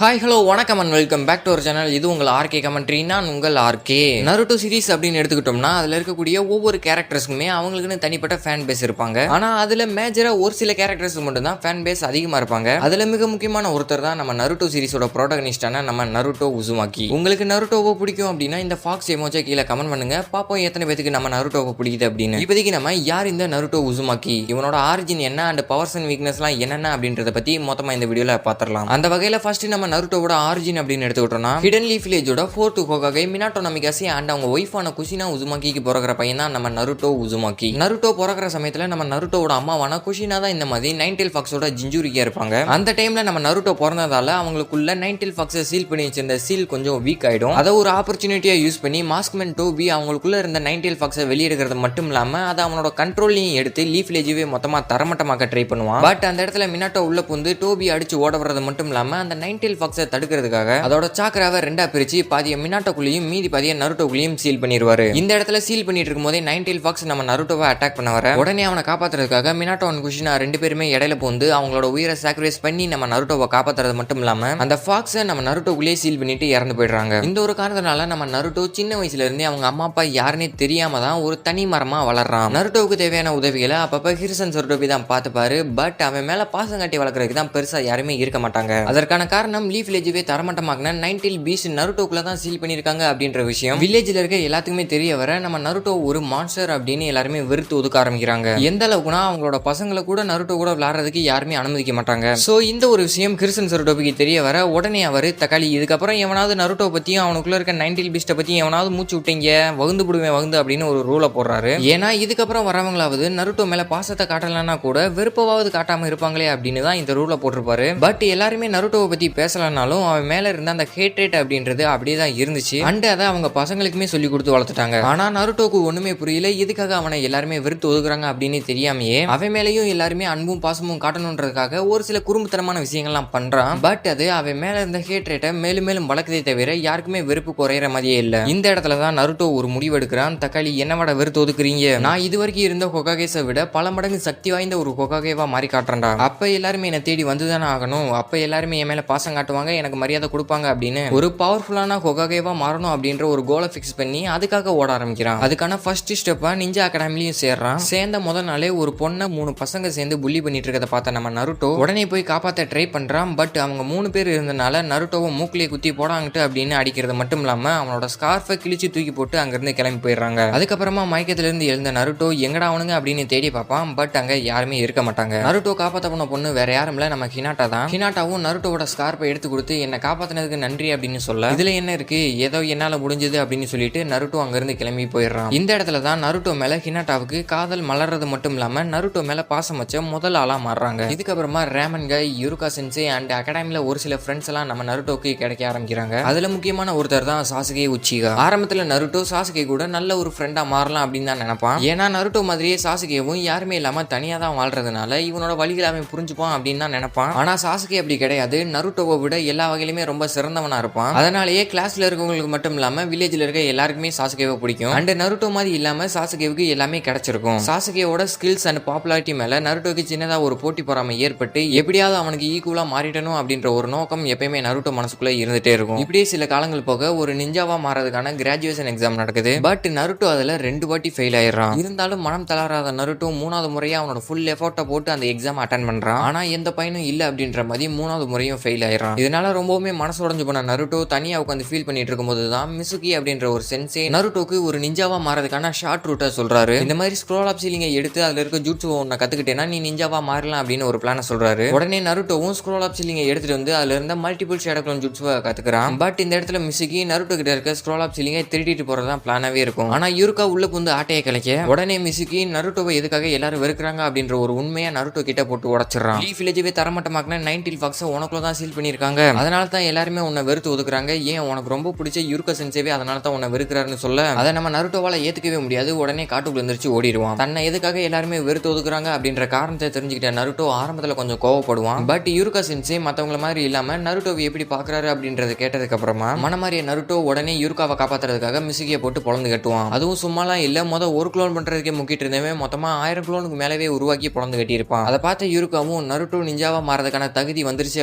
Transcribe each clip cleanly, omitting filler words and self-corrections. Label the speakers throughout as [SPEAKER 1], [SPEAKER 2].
[SPEAKER 1] Hi hello வணக்கம் and welcome back to our channel. இது உங்கள் ஆர்கே கமெண்ட்ரி. நான் உங்கள் ஆர்கே. நருட்டோ சீரிஸ் அப்படின்னு எடுத்துக்கிட்டோம்னா அதில் இருக்கக்கூடிய ஒவ்வொரு கேரக்டர்ஸ்க்குமே அவங்களுக்குன்னு தனிப்பட்ட ஃபேன் பேஸ் இருப்பாங்க. ஆனால் அதில் மேஜரா ஒரு சில கேரக்டர்ஸ் மட்டும் தான் ஃபேன் பேஸ் அதிகமாக இருப்பாங்க. அதில் மிக முக்கியமான ஒருத்தர் தான் நம்ம நருட்டோ சீரிஸோட ப்ரோட்டகனிஸ்டான நம்ம நருட்டோ உசுமாக்கி. உங்களுக்கு நருட்டோவை பிடிக்கும் அப்படின்னா இந்த ஃபாக்ஸ் எமோஜை கீழே கமெண்ட் பண்ணுங்க, பாப்போம் எத்தனை பேருக்கு நம்ம நருட்டோவை பிடிக்குது அப்படின்னு. இப்போதைக்கு நம்ம யார் இந்த நருட்டோ உசுமாக்கி, இவனோட ஆரிஜின் என்ன அண்ட் பவர்ஸ் அண்ட் வீக்னஸ்லாம் என்னென்ன அப்படின்றத பத்தி மொத்தமா இந்த வீடியோல பார்த்துடலாம். அந்த வகையில ஃபர்ஸ்ட் நம்ம நருட்டோவோட ஆரிஜின் அப்படின்னு எடுத்துக்கிட்டோம்னா ஹிடன் லீஃப் வில்லேஜோட 4th Hokage Minato Namikaze and அவங்க ஒய்ஃபான குஷினா உசுமாக்கிக்கு பிறக்கிற பையன் தான் நம்ம நருட்டோ உசுமாக்கி. நருட்டோ பிறக்கிற சமயத்துல நம்ம நருட்டோவோட அம்மாவான குஷினா தான் இந்த மாதிரி நைன்டெயில் ஃபாக்ஸோட ஜிஞ்சுரிக்கா இருப்பாங்க. அந்த டைம்ல நம்ம நருட்டோ பிறந்ததால அவங்களுக்குள்ள நைன்டெயில் ஃபாக்ஸை சீல் பண்ணி வச்சிருந்த சீல் கொஞ்சம் வீக் ஆயிடும். அதை ஒரு ஆப்பர்ச்சுனிட்டியா யூஸ் பண்ணி மாஸ்க்மேன் டோபி அவங்களுக்குள்ள இருந்த நைன்டெயில் ஃபாக்ஸை வெளியெடுக்கிறது மட்டும் இல்லாம அதை அவனோட கண்ட்ரோல்லையும் எடுத்து லீஃப் வில்லேஜவே மொத்தமா தரமட்டமாக்க ட்ரை பண்ணுவான். பட் அந்த இடத்துல மினாட்டோ உள்ள புந்து டோபி அடிச்சு ஓட வர்றது மட்டும் இல்லாம அந்த நைன்டெயில் ஃபாக்ஸை தடுக்கிறதுக்காக அதோட சாக்கராவை ரெண்டா பிரிச்சு பாதிய மினாட்டோக்குள்ளேயும் மீதி பாதிய நருட்டோக்குள்ளேயும் சீல் பண்ணிடுவாரு. இந்த இடத்துல சீல் பண்ணிட்டு இருக்கும்போதே நைன்டெயில் ஃபாக்ஸ் நம்ம நருட்டோவை அட்டாக் பண்ண வர உடனே அவனை காப்பாத்துறதுக்காக மினாட்டோ அண்ட் குஷினா ரெண்டு பேருமே இடையில போந்து அவங்களோட உயிரை சாக்ரிஃபைஸ் பண்ணி நம்ம நருட்டோவை காப்பாத்துறது மட்டும் இல்லாம அந்த ஃபாக்ஸை நம்ம நருட்டோக்குள்ளேயே சீல் பண்ணிட்டு இறந்து போயிடுறாங்க. இந்த ஒரு காரணத்தினால நம்ம நருட்டோ சின்ன வயசுல இருந்தே அவங்க அம்மா அப்பா யாருன்னே தெரியாம தான் ஒரு தனி மரமா வளர்றான். நருட்டோவுக்கு தேவையான உதவிகளை அப்பப்ப ஹிருசன் சொருட்டோபி தான் பார்த்துப்பாரு. பட் அவன் மேல பாசம் காட்டி வளர்க்கறதுக்கு தான் பெருசா யாருமே இருக்க மாட்டாங்க. அதற்கான காரணம் லீஃப் வில்லேஜவே தரமட்டமாக்கின நைன்டெயில் பீஸ்ட் நருட்டோக்குள்ள தான் சீல் பண்ணிருக்காங்க அப்படின்ற விஷயம் வில்லேஜ்ல இருக்க எல்லாத்துக்குமே தெரிய வர நம்ம நருட்டோ ஒரு மான்ஸ்டர் அப்படின்னு எல்லாருமே வெறுத்து ஒதுக்க ஆரம்பிக்கிறாங்க. எந்த அளவுக்குனா அவங்களோட பசங்களை கூட நருட்டோ கூட விளையாடுறதுக்கு யாருமே அனுமதிக்க மாட்டாங்க. சோ இந்த ஒரு விஷயம் ஹிருசன் சொருட்டோபிக்கு தெரிய வர உடனே அவர் தக்காளி இதுக்கப்புறம் எவனாவது நருட்டோ பத்தியும் அவனுக்குள்ள இருக்க நைன்டெயில் பீஸ்ட பத்தியும் எவனாவது மூச்சு விட்டீங்க வகுந்து விடுவேன் வகுந்து அப்படின்னு ஒரு ரூலை போடுறாரு. ஏன்னா இதுக்கப்புறம் வரவங்களாவது நருட்டோ மேல பாசத்தை காட்டலன்னா கூட வெறுப்பாவது காட்டாம இருப்பாங்களே அப்படின்னு தான் இந்த ரூலை போட்டிருப்பாரு. பட் எல்லாருமே நருட்டோவை பத்தி பேசலனாலும் அவன் மேல இருந்த அந்த ஹேட்ரேட் அப்படின்றது அப்படியே தான் இருந்துச்சு. அண்ட் அதை அவங்க பசங்களுக்குமே சொல்லி கொடுத்து வளர்த்துட்டாங்க. ஆனா நருட்டோக்கு ஒண்ணுமே புரியல, எதுக்காக அவனை எல்லாருமே வெறுத்து ஒதுக்குறாங்க அப்படின்னு தெரியாமையே அவன் மேலேயும் எல்லாருமே அன்பும் பாசமும் காட்டணுன்றதுக்காக ஒரு சில குறும்புத்தனமான விஷயங்கள்லாம் பண்றான். பட் அது அவன் மேல இருந்த ஹேட்ரேட்டை மேலும் மேலும் வளர்க்கதே தவிர யாருக்குமே வெறுப்பு குறையிற மாதிரியே இல்ல. இந்த இடத்துல தான் நருட்டோ ஒரு முடிவு எடுக்கிறான். தக்காளி என்னவட வெறுத்து ஒதுக்குறீங்க, நான் இது வரைக்கும் இருந்த ஹோகாகேஸை விட பல மடங்கு சக்தி வாய்ந்த ஒரு ஹோகாகேவா மாறி காட்டுறா. அப்ப எல்லாருமே என்னை தேடி வந்துதானே ஆகணும், அப்ப எல்லாருமே என் மேல பாசம் காட்டுவாங்க, எனக்கு மரியாதை கொடுப்பாங்க அப்படின்னு ஒரு பவர்ஃபுல்லான ஹோகாகேவா மாறணும் அப்படின்ற ஒரு கோலை ஃபிக்ஸ் பண்ணி அதுக்காக ஓட ஆரம்பிக்கிறான். அதுக்கான ஃபர்ஸ்ட் ஸ்டெப்பா நிஞ்சா அகாடமிலையும் சேர்றான். சேர்ந்த முதல் நாளே ஒரு பொண்ணை 3 பசங்க சேர்ந்து புள்ளி பண்ணிட்டு இருக்கத பார்த்த நம்ம நருட்டோ உடனே போய் காப்பாற்ற ட்ரை பண்றான். பட் அவங்க 3 பேர் இருந்தனால நருட்டோவை மூக்கிலே குத்தி போடாங்கிட்டு அப்படின்னு அடிக்கிறது மட்டும் இல்லாம அவனோட ஸ்கார்ஃபை கிழிச்சு தூக்கி போட்டு அங்கிருந்து கிளம்பி போயிடுறாங்க. அதுக்கப்புறமா மயக்கத்துல இருந்து எழுந்த நருட்டோ எங்கடா அவனுங்க அப்படின்னு தேடி பார்ப்பான். பட் அங்க யாருமே இருக்க மாட்டாங்க. நருட்டோ காப்பாத்த போன பொண்ணு வேற யாரும் இல்ல, நம்ம ஹினாட்டா தான். ஹினாட்டாவும் நருட்டோவோட ஸ்கார்ஃபை எடுத்து கொடுத்து என்ன காப்பாத்தினதுக்கு நன்றி அப்படின்னு சொல்ல இதுல என்ன இருக்கு, ஏதோ என்னால முடிஞ்சது அப்படின்னு சொல்லிட்டு நருட்டோ அங்கிருந்து கிளம்பி போயிடுறான். இந்த இடத்துல தான் நருட்டோ மேல ஹினாட்டாவுக்கு காதல் மலர்றது மட்டும் இல்லாம நருட்டோ மேல பாசம் வச்ச முதல் ஆளா மாறுறாங்க. இதுக்கப்புறமா ரேமன் கை, யுருகா சென்சே அண்ட் அகாடமில ஒரு சில ஃப்ரெண்ட்ஸ் எல்லாம் நம்ம நருட்டோக்கு கிடைக்க ஆரம்பிக்கிறாங்க. அதுல முக்கியமான ஒருத்தர் தான் சாசுகே உச்சிகா. ஆரம்பத்துல நருட்டோ சாசுகே கூட நல்ல ஒரு ஃப்ரெண்டா மாறலாம் அப்படின்னு தான் நினைப்பான். ஏன்னா நருட்டோ மாதிரியே சாசுகேவும் யாருமே இல்லாம தனியா தான் வாழ்றதுனால இவனோட வழிகளை அவன் புரிஞ்சுப்பான் அப்படின்னு தான் நினைப்பான். ஆனா சாசுகே அப்படி கிடையாது. நருட்டோவை விட எல்லா வகையிலுமே ரொம்ப சிறந்தவனா இருப்பான். அதனாலேயே கிளாஸ்ல இருக்கவங்களுக்கு மட்டும் இல்லாம வில்லேஜ்ல இருக்க எல்லாருக்குமே சாசுகேவை பிடிக்கும். அண்ட் நருட்டோ மாதிரி இல்லாம சாசுகேவுக்கு எல்லாமே கிடைச்சிருக்கும். சாசுகேவோட ஸ்கில்ஸ் அண்ட் பாப்புலாரிட்டி மேல நருட்டோக்கு சின்னதா ஒரு போட்டி பொறாமை ஏற்பட்டு எப்படியாவது அவனுக்கு ஈக்குவலா மாறிடணும் அப்படின்ற ஒரு நோக்கம் எப்பயுமே நருட்டோ மனசுக்குள்ள இருந்துட்டே இருக்கும். இப்படியே சில காலங்கள் போக ஒரு நிஞ்சாவா மாறதுக்கான கிராஜுவேஷன் எக்ஸாம் நடக்குது. பட் நருட்டோ அதுல 2 வாட்டி ஃபெயில் ஆயிடுறான். இருந்தாலும் மனம் தளராத நருட்டோ 3வது முறையா அவனோட ஃபுல் எஃபோர்ட்டை போட்டு அந்த எக்ஸாம் அட்டென்ட் பண்றான். ஆனா எந்த பயனும் இல்ல அப்படின்ற மாதிரி 3வது முறையும் ஃபெயில் ஆயிடுறான். இதனால ரொம்பவுமே மனசு உடைஞ்சு போன நருட்டோ தனியா உட்காந்து ஃபீல் பண்ணிட்டு இருக்கும்போது தான் மிசுகி அப்படின்ற ஒரு சென்சே நருட்டோக்கு ஒரு நிஞ்சாவா மாறதுக்கான ஷார்ட் ரூட்டை சொல்றாரு. இந்த மாதிரி ஸ்க்ரோல் ஆப் சீலிங்கை எடுத்து அதுல இருக்க ஜூட்ஸு ஒன்ன கத்துக்கிட்டேன்னா நீ நிஞ்சாவா மாறலாம் அப்படின்னு ஒரு பிளான சொல்றாரு. உடனே நருட்டோவும் ஸ்க்ரோல் ஆப் சீலிங்கை எடுத்துட்டு வந்து அதுல இருந்த மல்டிபிள் ஷேடோ க்ளோன் ஜூட்ஸுவை கத்துக்கிறான். பட் இந்த இடத்துல மிசுகி நருட்டோ கிட்ட இருக்க ஸ்க்ரோல் ஆப் சீலிங்கை திருடிட்டு போறதுதான் பிளானாவே இருக்கும். ஆனா யுருகா உள்ள புந்து ஆட்டையை கலைக்க உடனே மிசுகி நருட்டோவை எதுக்காக எல்லாரும் வெறுக்கிறாங்க அப்படின்ற ஒரு உண்மையா நருட்டோ கிட்ட போட்டு உடைச்சிடறான். லீஃப் வில்லேஜவே தரமட்டமாக்கின நைன்டெயில் ஃபாக்ஸை உனக்குள்ள தான் சீல் பண்ணிருக்காங்க, அதனால தான் எல்லாருமே உன்னை வெறுத்து ஒதுக்குறாங்க, ஏன் உனக்கு ரொம்ப பிடிச்ச யுருகா சென்சேவே அதனால தான் உன்னை வெறுக்கிறாருன்னு சொல்ல அதை நம்ம நருட்டோவால ஏத்துக்கவே முடியாது. உடனே காட்டுக்குள்ள எந்திரிச்சு ஓடிடுவான். தன்னை எதுக்காக எல்லாருமே வெறுத்து ஒதுக்குறாங்க அப்படின்ற காரணத்தை தெரிஞ்சுக்கிட்ட நருட்டோ ஆரம்பத்துல கொஞ்சம் கோவப்படுவான். பட் யுருகா சென்சே மத்தவங்கள மாதிரி இல்லாம நருட்டோவை எப்படி பாக்குறாரு அப்படின்றத கேட்டதுக்கு அப்புறமா மனமாரிய நருட்டோ உடனே யுருகாவை காப்பாத்துறதுக்காக மிசுகியை போட்டு பொழந்து கட்டுவான். அதுவும் சும்மாலாம் இல்ல, ஒரு குளோன் பண்றதுக்கே முக்கிட்டு இருந்தவன் மொத்தமா 1000 குளோனுக்கு மேலவே உருவாக்கி பொழந்து கட்டியிருப்பான். அதை பார்த்த யுருகாவும் நருட்டோ நிஞ்சாவா மாறதுக்கான தகுதி வந்துருச்சு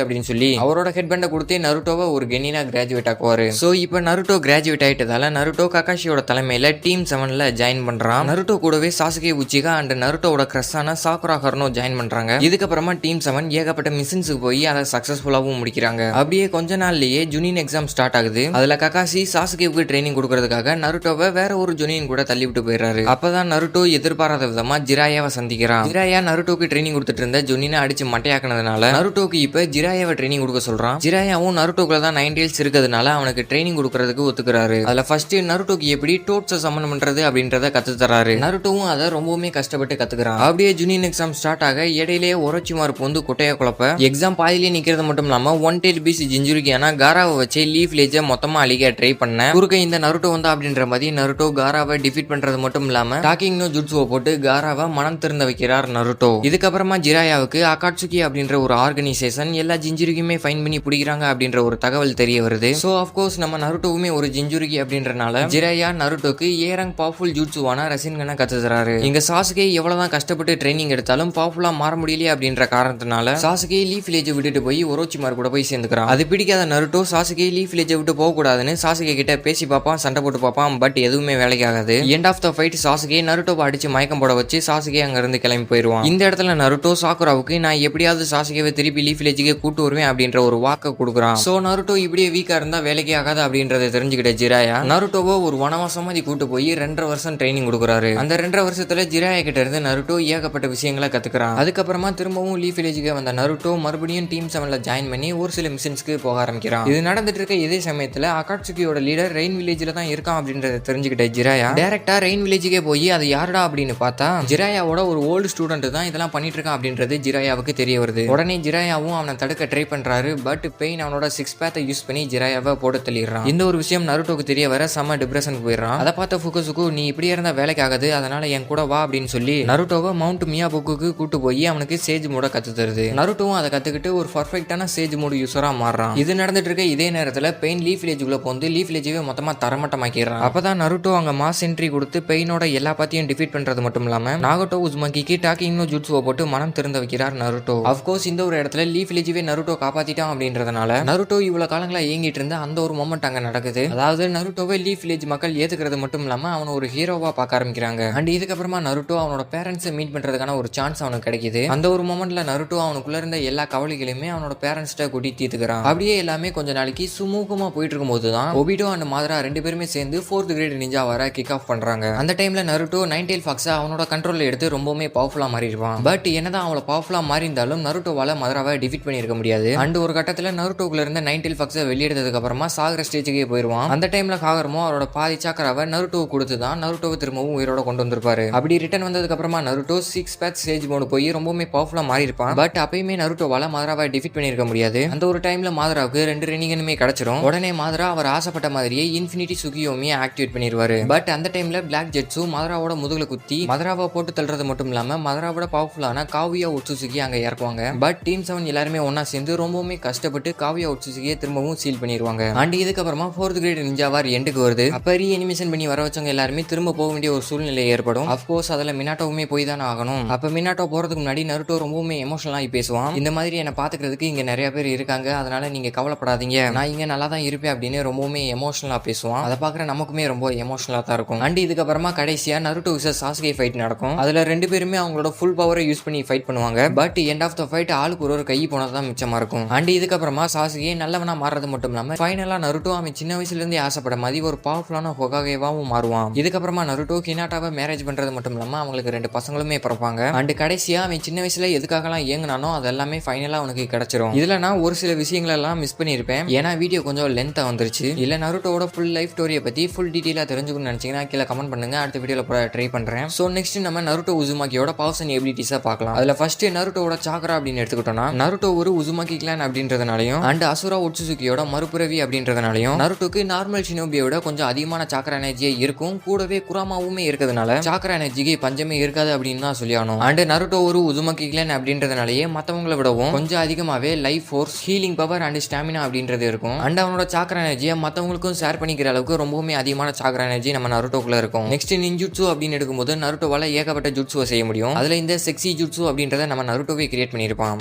[SPEAKER 1] அப்படின்னு சொல்லி அவரோட அவரோட ஹெட் பேண்டை கொடுத்து நருட்டோவை ஒரு கெனினா கிராஜுவேட் ஆக்குவாரு. சோ இப்போ நருட்டோ கிராஜுவேட் ஆயிட்டதால நருட்டோ ககாஷியோட தலைமையில டீம் 7ல ஜாயின் பண்றான். நருட்டோ கூடவே சாசுகே உச்சிகா அண்ட் நருட்டோவோட கிரஷான சாக்குரா ஹர்னோ ஜாயின் பண்றாங்க. இதுக்கப்புறமா டீம் 7 ஏகப்பட்ட மிஷன்ஸுக்கு போய் அதை சக்சஸ்ஃபுல்லாவும் முடிக்கிறாங்க. அப்படியே கொஞ்ச நாள்லயே ஜுனின் எக்ஸாம் ஸ்டார்ட் ஆகுது. அதுல ககாஷி சாசுகேவுக்கு ட்ரைனிங் கொடுக்கறதுக்காக நருட்டோவை வேற ஒரு ஜுனின் கூட தள்ளி விட்டு போயிடுறாரு. அப்பதான் நருட்டோ எதிர்பாராத விதமா ஜிராயாவை சந்திக்கிறான். ஜிராயா நருட்டோக்கு ட்ரைனிங் கொடுத்துட்டு இருந்த ஜுனினை அடிச்சு மட்டையாக்குனதுனால நருட்டோக்கு இப்ப ஜிராயாவை ட்ரைனிங் கொடுக்க சொல்றான். ஜிராயாவும் நருட்டோக்குள்ள தான் 9 டேல்ஸ் இருக்கிறதுனால அவனுக்கு ட்ரைனிங் கொடுக்கறதுக்கு ஒத்துக்கிறாரு. அதுல ஃபர்ஸ்ட் நருட்டோக்கு எப்படி டோட்ஸை சமன் பண்றது அப்படின்றத கத்து தராரு. நருட்டோவும் அதை ரொம்பவுமே கஷ்டப்பட்டு கத்துக்கிறான். அப்படியே ஜுனின் எக்ஸாம் ஸ்டார்ட் ஆக இடையிலேயே ஒரோச்சிமாரு வந்து கொட்டைய குழப்ப எக்ஸாம் பாதிலேயே நிக்கிறது மட்டும் இல்லாம 1 டெயில் பீஸ் ஜிஞ்சுரிக்கான காராவை வச்சு லீஃப் லேஜ மொத்தமா அழிக்க ட்ரை பண்ண குறுக்க இந்த நருட்டோ வந்தா அப்படின்ற மாதிரி நருட்டோ காராவை டிஃபீட் பண்றது மட்டும் இல்லாம டாக்கிங் நோ ஜுட்சுவை போட்டு காராவை மனம் திறந்த வைக்கிறார் நருட்டோ. இதுக்கப்புறமா ஜிராயாவுக்கு அகாட்சுகி அப்படின்ற ஒரு ஆர்கனைசேஷன் எல்லா ஜிஞ்சுரிக்குமே ஃபைன் பண்ணி பிடிக்கிறாங்க அப்படின்ற ஒரு தகவல் தெரிய வருது. சோ ஆஃப்கோர்ஸ் நம்ம நருட்டோவுமே ஒரு ஜிஞ்சுரிக்கி அப்படின்றனால ஜிராயா நருட்டோக்கு ஏரங் பவர்ஃபுல் ஜூட்சுவான ரசின்கனை கத்து தராரு. இங்க சாசுகே எவ்வளவுதான் கஷ்டப்பட்டு ட்ரைனிங் எடுத்தாலும் பவர்ஃபுல்லா மாற முடியலையே அப்படின்ற காரணத்தினால சாசுகே லீஃப் வில்லேஜ் விட்டுட்டு போய் ஒரோச்சிமாரு கூட போய் சேர்ந்துக்கிறான். அது பிடிக்காத நருட்டோ சாசுகே லீஃப் வில்லேஜ் விட்டு போக கூடாதுன்னு சாசுகே கிட்ட பேசி பார்ப்பான், சண்டை போட்டு பார்ப்பான். பட் எதுவுமே வேலைக்கு ஆகாது. End of the fight Sasuke நருட்டோவை அடிச்சு மயக்கம் போட வச்சு சாசுகே அங்க இருந்து கிளம்பி போயிடுவான். இந்த இடத்துல நருட்டோ சாக்குராவுக்கு நான் எப்படியாவது சாசுகேவை திருப்பி லீஃப் வில்லேஜுக்கு கூட்டு வருவேன் அப்படின்ற ஒரு வாக்க கொடுக்குறான். சோ நருட்டோ இப்படியே வீக்கா இருந்தா வேலைக்கே ஆகாது அப்படின்றத தெரிஞ்சுக்கிட்ட ஜிராயா நருட்டோவை ஒரு வனவாசம் மாதிரி கூட்டு போய் 2.5 வருஷம் ட்ரைனிங் கொடுக்குறாரு. அந்த 2.5 வருஷத்துல ஜிராயா கிட்ட இருந்து நருட்டோ ஏகப்பட்ட விஷயங்களை கத்துக்கிறான். அதுக்கப்புறமா திரும்பவும் லீஃப் வில்லேஜுக்கு வந்த நருட்டோ மறுபடியும் டீம் 7ல ஜாயின் பண்ணி ஒரு சில மிஷன்ஸ்க்கு போக ஆரம்பிக்கிறான். இது நடந்துட்டு இருக்க இதே சமயத்துல அகாட்சுகியோட லீடர் ரெயின் வில்லேஜ்ல தான் இருக்கான் அப்படின்றத தெரிஞ்சுக்கிட்ட ஜிராயா டைரக்டா ரெயின் வில்லேஜுக்கே போய் அது யாருடா அப்படின்னு பார்த்தா ஜிராயாவோட ஒரு ஓல்டு ஸ்டூடெண்ட் தான் இதெல்லாம் பண்ணிட்டு இருக்கான் அப்படின்றது ஜிராயாவுக்கு தெரிய வருது. உடனே ஜிராயாவும் அவனை தடுக்க ட்ரை பண்றாரு. பட் பெயின் அவனோட 6 பேத்தை யூஸ் பண்ணி ஜிராயாவை போட்டு தள்ளிடுறான். இந்த ஒரு விஷயம் நருட்டோக்கு தெரிய வர செம்ம டிப்ரெஷனுக்கு போயிடுறான். அதை பார்த்த ஃபுகுசுக்கு நீ இப்படியே இருந்தா வேலைக்கு ஆகாது, அதனால என் கூட வா அப்படின்னு சொல்லி நருட்டோவை மவுண்ட் மியாபுக்கு கூட்டு போய் அவனுக்கு சேஜ் மோட கத்து தருது. நருட்டோவும் அதை கத்துக்கிட்டு ஒரு பர்ஃபெக்டான சேஜ் மோடு யூஸரா மாறுறான். இது நடந்துட்டு இருக்க இதே நேரத்துல பெயின் லீஃப் வில்லேஜுக்குள்ள போந்து லீஃப் வில்லேஜவே மொத்தமா தரமட்டமாக்கிறான். அப்பதான் நருட்டோ அங்க மாஸ் என்ட்ரி கொடுத்து பெயினோட எல்லா பாத்தியும் டிஃபீட் பண்றது மட்டும் இல்லாம நாகோட்டோ உஸ்மகிக்கு டாக்கிங் நோ ஜுட்சுவை போட்டு மனம் திறந்து வைக்கிறார் நருட்டோ. அஃப்கோர்ஸ் இந்த ஒரு இடத்துல லீஃப் வில்லேஜவே நருட்டோ காப்பாத்திட்டான் அப்படின்றதுனால நருட்டோ இவ்வளவு காலங்களா இயங்கிட்டு இருந்த அந்த ஒரு மொமெண்ட் அங்க நடக்குது. அதாவது நருட்டோவை லீஃப் வில்லேஜ் மக்கள் ஏத்துக்கிறது மட்டும் இல்லாம அவனை ஒரு ஹீரோவா பார்க்க ஆரம்பிக்கிறாங்க. அண்ட் இதுக்கப்புறமா நருட்டோ அவனோட பேரண்ட்ஸை மீட் பண்றதுக்கான ஒரு சான்ஸ் அவனுக்கு கிடைக்குது. அந்த ஒரு மொமெண்ட்ல நருட்டோ அவனுக்குள்ள இருந்த எல்லா கவலைகளையுமே அவனோட பேரண்ட்ஸ்ட கூட்டி தீர்த்துக்கிறான். அப்படியே எல்லாமே கொஞ்ச நாளைக்கு சுமூகமா போயிட்டு இருக்கும்போது தான் ஒபிடோ அண்ட் மாதரா 2 பேருமே சேர்ந்து 4th கிரேட் நிஞ்சா வர கிக் ஆஃப் பண்றாங்க. அந்த டைம்ல நருட்டோ 9 டெயில் ஃபாக்ஸை அவனோட கண்ட்ரோல்ல எடுத்து ரொம்பவுமே பவர்ஃபுல்லா மாறிடுவான். பட் என்னதான் அவளை பவர்ஃபுல்லா மாறி இருந்தாலும் நருட்டோவால மதராவை டிஃபீட் பண்ணிருக்க முடியாது. அண்ட் ஒரு கட்டத்துல நருட்டோக்குள்ள இருந்த 9 டெயில் ஃபாக்ஸை வெளியெடுத்ததுக்கு அப்புறமா சாகர ஸ்டேஜுக்கே போயிருவான். அந்த டைம்ல காகரமோ அவரோட பாதி சாக்கராவை நருட்டோவை கொடுத்து தான் நருட்டோவை திரும்பவும் உயிரோட கொண்டு வந்திருப்பாரு. அப்படி ரிட்டர்ன் வந்ததுக்கு அப்புறமா நருட்டோ 6 பேத் ஸ்டேஜ் மோடு போய் ரொம்பவுமே பவர்ஃபுல்லா மாறி இருப்பான். பட் அப்பயுமே நருட்டோவால மதராவை டிஃபீட் பண்ணிருக்க முடியாது. அந்த ஒரு டைம்ல மாதராவுக்கு 2 ரெனிகனுமே கிடைச்சிரும். உடனே மாதரா அவர் ஆசைப்பட்ட மாதிரியே இன்ஃபினிட்டி சுகியோமியை ஆக்டிவேட் பண்ணிடுவாரு. பட் அந்த டைம்ல பிளாக் ஜெட்ஸு மதராவோட முதுகுல குத்தி மதராவை போட்டு தள்ளுறது மட்டும் இல்லாம மதராவோட பவர்ஃபுல்லான காவியா ஒட்சுசுகி அங்க இறக்குவாங்க. பட் டீம் 7 எல்லாருமே ஒன்னா சேர்ந்து ரொம்பவுமே கஷ்டப்பட்டு காவியா ஒட்சுசுகியை திரும்பவும் சீல் பண்ணிடுவாங்க. அண்ட் இதுக்கப்புறமா 4th கிரேட் நிஞ்சா வார் எண்டுக்கு வருது. அப்ப ரீ அனிமேஷன் பண்ணி வர வச்சவங்க எல்லாருமே திரும்ப போக வேண்டிய ஒரு சூழ்நிலை ஏற்படும். அஃப்கோர்ஸ் அதுல மினாட்டோவுமே போய் தானே ஆகணும். அப்ப மினாட்டோ போறதுக்கு முன்னாடி நருட்டோ ரொம்பவுமே எமோஷனலா பேசுவான். இந்த மாதிரி என்ன பாத்துக்கிறதுக்கு இங்க நிறைய பேர் இருக்காங்க, அதனால நீங்க கவலைப்படாதீங்க, நான் இங்க நல்லா தான் இருப்பேன் அப்படின்னு ரொம்பவுமே எமோஷனலா பேசுவான். அதை பாக்குற நமக்குமே ரொம்ப எமோஷனலா தான் இருக்கும். அண்ட் இதுக்கப்புறமா கடைசியா நருட்டோ விசஸ் சாசுகே ஃபைட் நடக்கும். அதுல 2 பேருமே அவங்களோட ஃபுல் பவரை யூஸ் பண்ணி ஃபைட் பண்ணுவாங்க. But end of the fight ஆளுக்கு ஒரு கை போனதான் மிச்சமா இருக்கும். அண்ட் இதுக்கப்புறமா சாசுகே நல்லவனா மாறது மட்டும் இல்லாம ஃபைனலா நருட்டோ அவன் சின்ன வயசுல இருந்தே ஆசைப்பட மாதிரி ஒரு பவர்ஃபுல்லான ஹொகாகேவாவும் மாறுவான். இதுக்கப்புறமா நருட்டோ ஹினாட்டாவை மேரேஜ் பண்றது மட்டும் இல்லாம அவங்களுக்கு 2 பசங்களுமே பிறப்பாங்க. அண்ட் கடைசியா அவன் சின்ன வயசுல எதுக்காகலாம் ஏங்குனானோ அதெல்லாமே ஃபைனலா அவனுக்கு கிடைச்சிரும். இதுல நான் ஒரு சில விஷயங்கள் எல்லாம் மிஸ் பண்ணிருப்பேன், ஏன்னா வீடியோ கொஞ்சம் லென்த்தா வந்துருச்சு. இல்ல நருட்டோட ஃபுல் லைஃப் ஸ்டோரியை பத்தி ஃபுல் டீடைலா தெரிஞ்சுக்கணும்னு நினைச்சீங்கன்னா கீழே கமெண்ட் பண்ணுங்க, அடுத்த வீடியோல போட ட்ரை பண்றேன். சோ நெக்ஸ்ட் நம்ம நருட்டோ உசுமாக்கியோட பவர்ஸ் அண்ட் எபிலிட்டிஸா பார்க்கலாம். அதுல ஃபர்ஸ்ட் நருட்டோட சாக்ரா அப்படின்னு எடுத்துக்கிட்டோம்னா நருட்டோ ஒரு Uzumaki clan அப்படின்றதுனாலையும் and அசுரா ஒட்சுசுகியோட Marupiravi அப்படின்றதுனாலையும் நருட்டோக்கு normal ஷினோபியோட கொஞ்சம் அதிகமான சாக்ரா எனர்ஜியே இருக்கும். கூடவே குராமாவுமே இருக்கிறதுனால சாக்ரா எனர்ஜிக்கு பஞ்சமே இருக்காது அப்படின்னு தான் சொல்லியானோம். அண்ட் நருட்டோ ஒரு உசுமாக்கி கிளான் அப்படின்றதுனாலயே மத்தவங்களை விடவும் கொஞ்சம் அதிகமாவே life force, healing power and stamina அப்படின்றது இருக்கும். அண்ட் அவனோட சாக்ரா எனர்ஜியை மத்தவங்களுக்கும் ஷேர் பண்ணிக்கிற அளவுக்கு ரொம்பவுமே அதிகமான சாக்ரா எனர்ஜி நம்ம நருட்டோக்குள்ள இருக்கும். நெக்ஸ்ட் நின்ஜுட்சு அப்படின்னு எடுக்கும்போது நருட்டோவால ஏகப்பட்ட ஜுட்சுவை செய்ய முடியும். அதுல இந்த செக்ஸி ஜுட்சு அப்படின்றத நம்ம நருட்டோவே கிரியேட் பண்ணியிருப்பான்.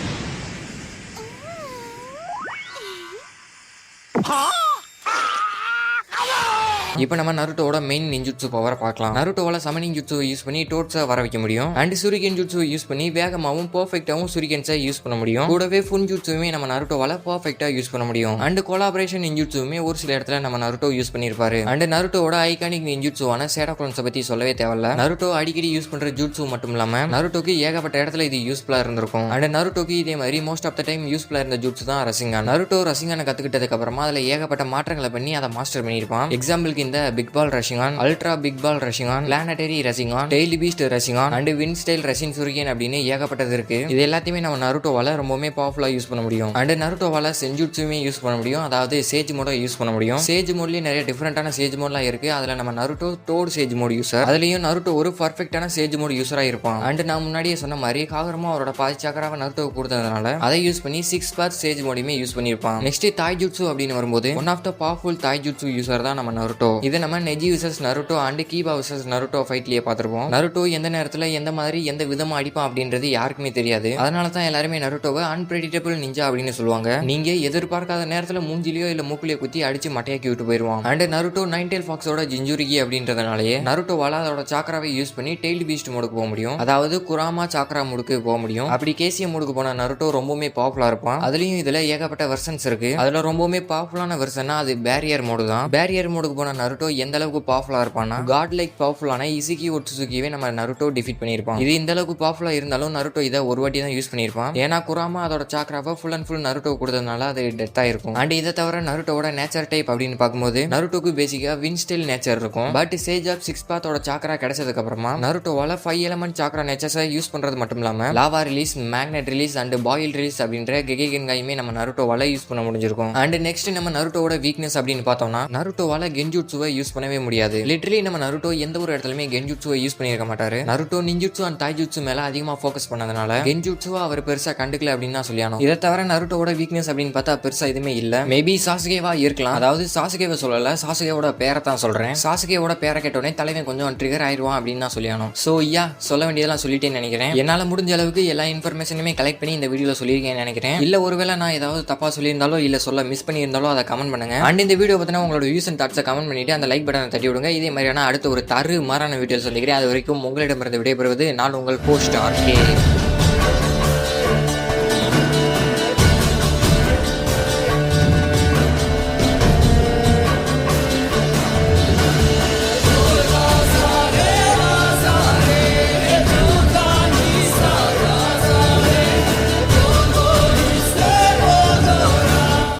[SPEAKER 1] இப்போ நம்ம நருட்டோட மெயின் நிஞ்சுட்சு பவரை பார்க்கலாம். நருட்டோவால சமனிங் ஜுட்சுவை யூஸ் பண்ணி டோட்ஸை வர வைக்க முடியும். அண்ட் சுரிகன் ஜுட்சுவை யூஸ் பண்ணி வேகமாகவும் பர்ஃபெக்டாகவும் சுரிகன்ஸை யூஸ் பண்ண முடியும். கூடவே ஃபுன் ஜுட்சுவுமே நம்ம நருட்டோவால பர்ஃபெக்டா யூஸ் பண்ண முடியும். அண்ட் கொலாபரேஷன் நிஞ்சுட்சுவுமே ஒரு சில இடத்துல நம்ம நருட்டோ யூஸ் பண்ணிருப்பாரு. அண்ட் நருட்டோட ஐகானிக் நிஞ்சுட்சுவான சேடா குளோன்ஸை பத்தி சொல்லவே தேவையில்ல. நருட்டோ அடிக்கடி யூஸ் பண்ற ஜுட்சு மட்டும் இல்லாம நருட்டோக்கு ஏகப்பட்ட இடத்துல இது யூஸ்ஃபுல்லா இருந்திருக்கும். அண்ட் நருட்டோக்கு இதே மாதிரி மோஸ்ட் ஆஃப் த டைம் யூஸ்ஃபுல்லா இருந்த ஜுட்சு தான் ரசிங்கான். நருட்டோ ரசிங்கானை கத்துக்கிட்டதுக்கு அப்புறமா அதுல ஏகப்பட்ட மாற்றங்களை பண்ணி அதை மாஸ்டர் பண்ணிருப்பான். எக்ஸாம்பிளுக்கு இந்த big ball rasengan, ultra big ball rasengan, planetary rasengan, tailed beast rasengan and wind style rasenshuriken அப்படின்னு ஏகப்பட்டது இருக்கு. இது எல்லாத்தையுமே நம்ம நருட்டோவால ரொம்பவே பவர்ஃபுல்லா யூஸ் பண்ண முடியும். அண்ட் நருட்டோவால செஞ்சுட்சுமே யூஸ் பண்ண முடியும். அதாவது சேஜ் மோட யூஸ் பண்ண முடியும். சேஜ் மோட்லயே நிறைய டிஃபரெண்டான சேஜ் மோட்லாம் இருக்கு. அதுல நம்ம நருட்டோ டோட் சேஜ் மோட் யூசர். அதுலயும் நருட்டோ ஒரு பர்ஃபெக்டான சேஜ் மோட் யூசரா இருப்பான். அண்ட் நான் முன்னாடியே சொன்ன மாதிரி காகரமா அவரோட பாதி சக்கராவை நருட்டோவுக்கு கொடுத்ததுனால அதை யூஸ் பண்ணி 6 பாத் சேஜ் மோடையுமே யூஸ் பண்ணிருப்பான். நெக்ஸ்ட் தாய் ஜுட்சு அப்படின்னு வரும்போது one of the powerful taijutsu user தான் நம்ம நருட்டோ. இது நம்ம Neji versus Naruto and Kiba versus Naruto ஃபைட்லயே பார்த்திருப்போம். நருட்டோ எந்த நேரத்துல எந்த மாதிரி எந்த விதமா அடிப்பான் அப்படின்றது யாருக்குமே தெரியாது. அதனால தான் எல்லாருமே நருட்டோவை அன்பிரெடிக்டபிள் நிஞ்சா அப்படின்னு சொல்லுவாங்க. நீங்க எதிர்பார்க்காத நேரத்துல மூஞ்சிலியோ இல்ல மூக்குலியோ குத்தி அடிச்சு மட்டையாக்கி விட்டு போயிருவான். அண்ட் நருட்டோ நைன் டெயில் ஃபாக்ஸோட ஜிஞ்சுரிகி அப்படின்றதுனாலயே நருட்டோவால அதோட சாக்கராவை யூஸ் பண்ணி டெய்ல் பீஸ்ட் மோடுக்கு போக முடியும். அதாவது குராமா சாக்கரா மோடுக்கு போக முடியும். அப்படி கேசிய மோடுக்கு போன நருட்டோ ரொம்பவுமே பவர்ஃபுல்லா இருப்பான். அதுலயும் இதுல ஏகப்பட்ட வெர்ஷன்ஸ் இருக்கு. அதுல ரொம்பவுமே பவர்ஃபுல்லான வெர்ஷனா அது பேரியர் மோடு தான். பேரியர் மோடுக்கு போன நருட்டோ எந்த அளவுக்கு பவர்ஃபுல்லா இருப்பான்னா காட் லைக் பவர்ஃபுல்லான இசுகி ஒட்சுசுகிவே நம்ம நருட்டோ டிஃபீட் பண்ணிருப்பான். இது இந்த அளவுக்கு பவர்ஃபுல்லா இருந்தாலும் நருட்டோ இதை ஒரு வாட்டி தான் யூஸ் பண்ணிருப்பான். ஏன்னா குராமா அதோட சாக்கராவை ஃபுல் அண்ட் ஃபுல் நருட்டோ கொடுத்ததுனால அது டெத் ஆயிருக்கும். அண்ட் இதை தவிர நருட்டோட நேச்சர் டைப் அப்படின்னு பார்க்கும்போது நருட்டோக்கு பேசிக்கா வின் ஸ்டைல் நேச்சர் இருக்கும். பட் சேஜ் ஆஃப் 6 பாத்தோட சாக்கரா கிடைச்சதுக்கு அப்புறமா நருட்டோவால 5 எலமெண்ட் சாக்கரா நேச்சர்ஸை யூஸ் பண்றது மட்டும் இல்லாம lava release, magnet release and boil release அப்படின்ற கெகெகென்காயுமே நம்ம நருட்டோவால யூஸ் பண்ண முடிஞ்சிருக்கும். அண்ட் நெக்ஸ்ட் நம்ம நருட்டோட வீக்னஸ் அப்படின்னு பார்த்தோம்னா நருட்டோவால கென்ஜுட்சுவை யூஸ் பண்ணவே முடியாது. லிட்டரலி நம்ம நருட்டோ எந்த ஒரு இடத்துலயுமே கென்ஜுட்சுவை யூஸ் பண்ணிருக்க மாட்டாரு. நருட்டோ நிஞ்சுட்சு அண்ட் தாய்ஜுட்சு மேல அதிகமா ஃபோக்கஸ் பண்ணதுனால கென்ஜுட்சுவை அவர் பெருசா கண்டுக்கல அப்படின்னு தான் சொல்லணும். இதை தவிர நருட்டோட வீக்னஸ் அப்படின்னு பார்த்தா பெருசா எதுவுமே இல்ல. மேபி சாசுகேவா இருக்கலாம். அதாவது சாசுகேவை சொல்லல, சாசுகேவோட பேரை தான் சொல்றேன். சாசுகேவோட பேரை கேட்டோடனே தலைவன் கொஞ்சம் ட்ரிகர் ஆயிடுவான் அப்படின்னு தான் சொல்லணும். சோ சொல்ல வேண்டியதெல்லாம் சொல்லிட்டேன்னு நினைக்கிறேன். என்னால முடிஞ்ச அளவுக்கு எல்லா இன்ஃபர்மேஷனுமே கலெக்ட் பண்ணி இந்த வீடியோல சொல்லியிருக்கேன்னு நினைக்கிறேன். இல்ல ஒருவேளை நான் ஏதாவது தப்பா சொல்லியிருந்தாலோ இல்ல சொல்ல மிஸ் பண்ணியிருந்தாலோ அதை கமெண்ட் பண்ணுங்க. அண்ட் இந்த வீடியோ பத்தின உங்களோட வியூஸ் அண்ட் தாட்ஸை கமெண்ட் பண்ணிட்டு அந்த லைக் பட்டனை தட்டி விடுங்க. இதே மாதிரியான அடுத்த ஒரு தரு மாறான வீடியோ சொல்லிக்கிறேன். அது வரைக்கும் உங்களிடமிருந்து விடைபெறுவது நான் உங்கள் போஸ்ட் ஆர்கே.